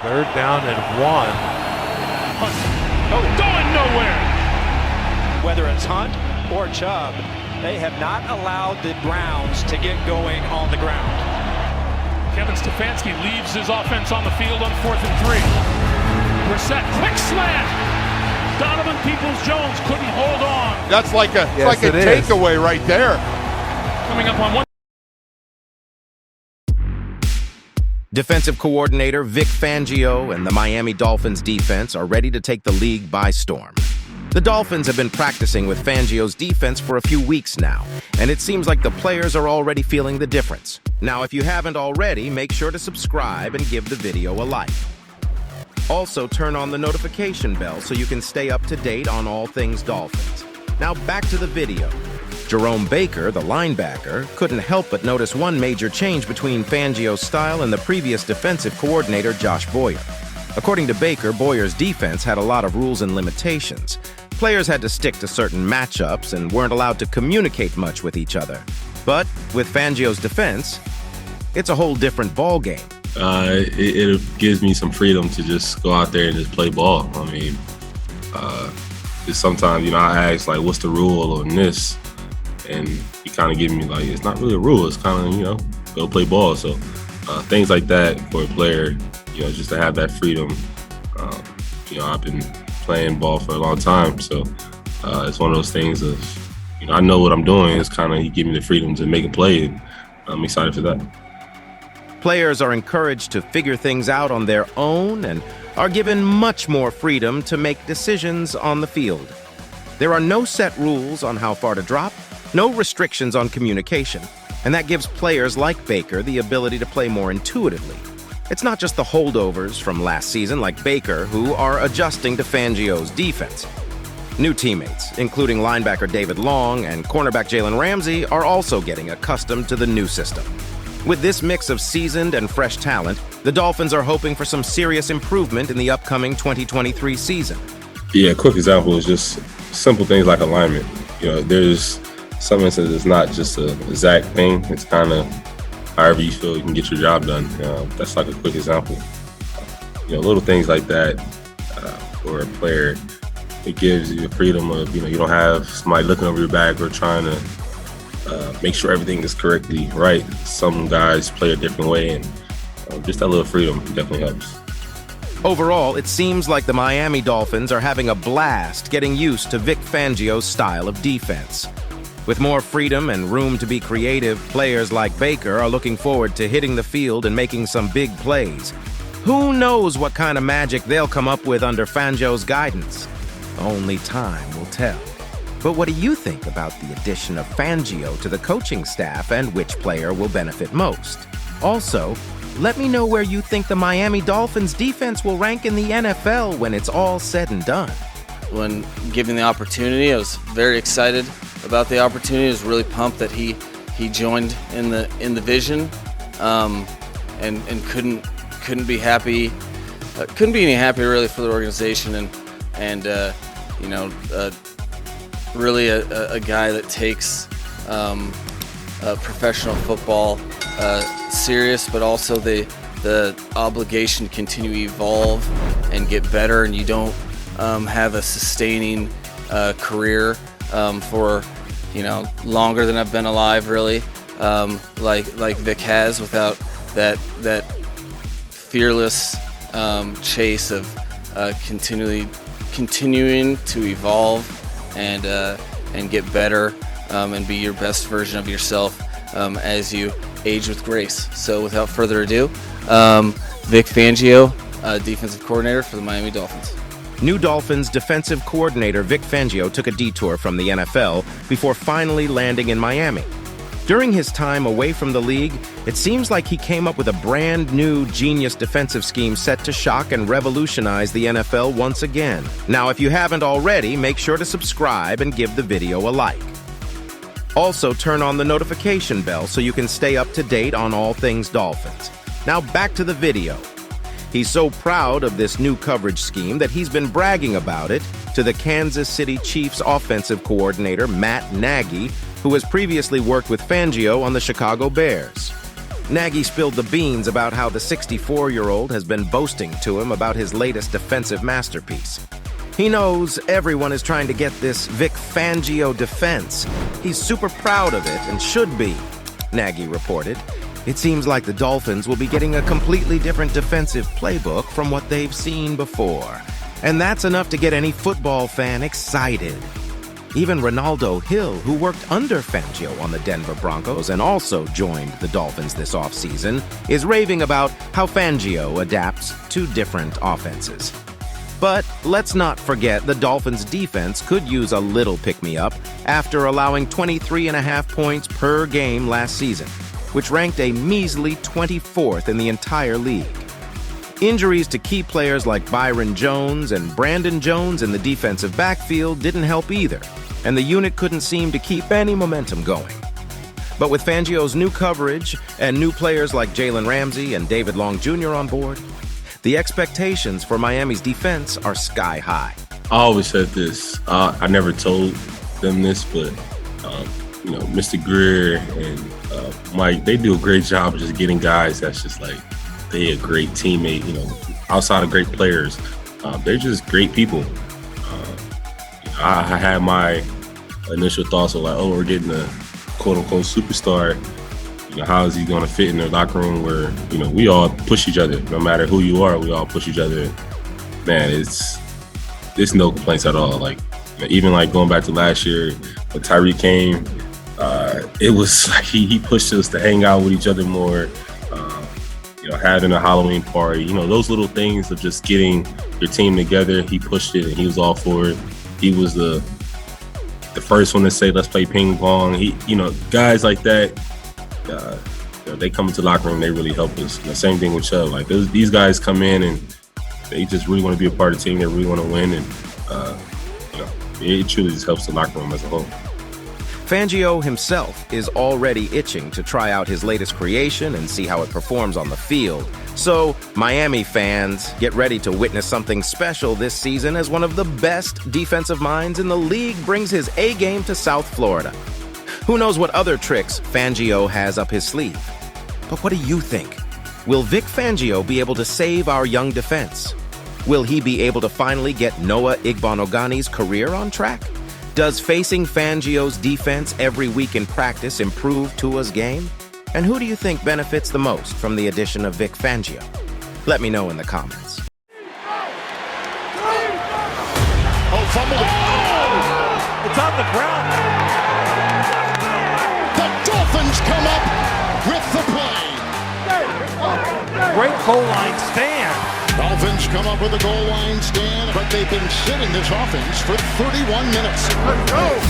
Third down and 1. Oh, going nowhere. Whether it's Hunt or Chubb, they have not allowed the Browns to get going on the ground. Kevin Stefanski leaves his offense on the field on 4th and 3. Brissett, quick slant. Donovan Peoples-Jones couldn't hold on. That's like a takeaway right there. Coming up on one. Defensive coordinator Vic Fangio and the Miami Dolphins defense are ready to take the league by storm. The Dolphins have been practicing with Fangio's defense for a few weeks now, and it seems like the players are already feeling the difference. Now, if you haven't already, make sure to subscribe and give the video a like. Also, turn on the notification bell so you can stay up to date on all things Dolphins. Now, back to the video. Jerome Baker, the linebacker, couldn't help but notice one major change between Fangio's style and the previous defensive coordinator, Josh Boyer. According to Baker, Boyer's defense had a lot of rules and limitations. Players had to stick to certain matchups and weren't allowed to communicate much with each other. But with Fangio's defense, it's a whole different ballgame. It gives me some freedom to just go out there and just play ball. I mean, sometimes, I ask, like, what's the rule on this? And you kind of give me, like, it's not really a rule. It's kind of, go play ball. So things like that for a player, just to have that freedom. I've been playing ball for a long time. So it's one of those things of, I know what I'm doing. It's kind of, you give me the freedom to make a play. And I'm excited for that. Players are encouraged to figure things out on their own and are given much more freedom to make decisions on the field. There are no set rules on how far to drop, no restrictions on communication, and that gives players like Baker the ability to play more intuitively. It's not just the holdovers from last season like Baker who are adjusting to Fangio's defense. New teammates, including linebacker David Long and cornerback Jalen Ramsey, are also getting accustomed to the new system. With this mix of seasoned and fresh talent, the Dolphins are hoping for some serious improvement in the upcoming 2023 season. Yeah, a quick example is just simple things like alignment. There's some instances it's not just an exact thing. It's kind of however you feel you can get your job done. That's like a quick example. Little things like that for a player, it gives you the freedom of, you don't have somebody looking over your back or trying to make sure everything is correctly right. Some guys play a different way, and just that little freedom definitely helps. Overall, it seems like the Miami Dolphins are having a blast getting used to Vic Fangio's style of defense. With more freedom and room to be creative, players like Baker are looking forward to hitting the field and making some big plays. Who knows what kind of magic they'll come up with under Fangio's guidance? Only time will tell. But what do you think about the addition of Fangio to the coaching staff and which player will benefit most? Also, let me know where you think the Miami Dolphins defense will rank in the NFL when it's all said and done. When given the opportunity, I was very excited about the opportunity. I was really pumped that he joined in the vision, and couldn't be happy. Couldn't be any happier really for the organization, and really a guy that takes professional football serious, but also the obligation to continue to evolve and get better. And you don't have a sustaining career for longer than I've been alive, really, like Vic has, without that fearless chase of continuing to evolve and get better and be your best version of yourself as you age with grace. So without further ado, Vic Fangio, defensive coordinator for the Miami Dolphins. New Dolphins defensive coordinator Vic Fangio took a detour from the NFL before finally landing in Miami. During his time away from the league, it seems like he came up with a brand new genius defensive scheme set to shock and revolutionize the NFL once again. Now, if you haven't already, make sure to subscribe and give the video a like. Also, turn on the notification bell so you can stay up to date on all things Dolphins. Now, back to the video. He's so proud of this new coverage scheme that he's been bragging about it to the Kansas City Chiefs offensive coordinator, Matt Nagy, who has previously worked with Fangio on the Chicago Bears. Nagy spilled the beans about how the 64-year-old has been boasting to him about his latest defensive masterpiece. He knows everyone is trying to get this Vic Fangio defense. He's super proud of it and should be, Nagy reported. It seems like the Dolphins will be getting a completely different defensive playbook from what they've seen before. And that's enough to get any football fan excited. Even Ronaldo Hill, who worked under Fangio on the Denver Broncos and also joined the Dolphins this offseason, is raving about how Fangio adapts to different offenses. But let's not forget the Dolphins' defense could use a little pick-me-up after allowing 23.5 points per game last season, which ranked a measly 24th in the entire league. Injuries to key players like Byron Jones and Brandon Jones in the defensive backfield didn't help either, and the unit couldn't seem to keep any momentum going. But with Fangio's new coverage and new players like Jalen Ramsey and David Long Jr. on board, the expectations for Miami's defense are sky high. I always said this. I never told them this, but Mr. Greer and Mike, they do a great job of just getting guys that's just like, they a great teammate, outside of great players. They're just great people. I had my initial thoughts of like, oh, we're getting a quote-unquote superstar. How is he going to fit in the locker room where, we all push each other. No matter who you are, we all push each other. Man, it's no complaints at all. Like, even like going back to last year when Tyreek came, it was like he pushed us to hang out with each other more. Having a Halloween party, those little things of just getting your team together. He pushed it and he was all for it. He was the first one to say, let's play ping pong. Guys like that, they come into the locker room, they really help us. The same thing with Chubb. Like these guys come in and they just really want to be a part of the team. They really want to win, and it truly just helps the locker room as a whole. Fangio himself is already itching to try out his latest creation and see how it performs on the field. So, Miami fans, get ready to witness something special this season as one of the best defensive minds in the league brings his A-game to South Florida. Who knows what other tricks Fangio has up his sleeve? But what do you think? Will Vic Fangio be able to save our young defense? Will he be able to finally get Noah Igbinogheni's career on track? Does facing Fangio's defense every week in practice improve Tua's game? And who do you think benefits the most from the addition of Vic Fangio? Let me know in the comments. Fumbled it. Oh! It's on the ground. The Dolphins come up with the play. Great goal line stand. Dolphins come up with a goal line stand, but they've been sitting this offense for 31 minutes. Let's go.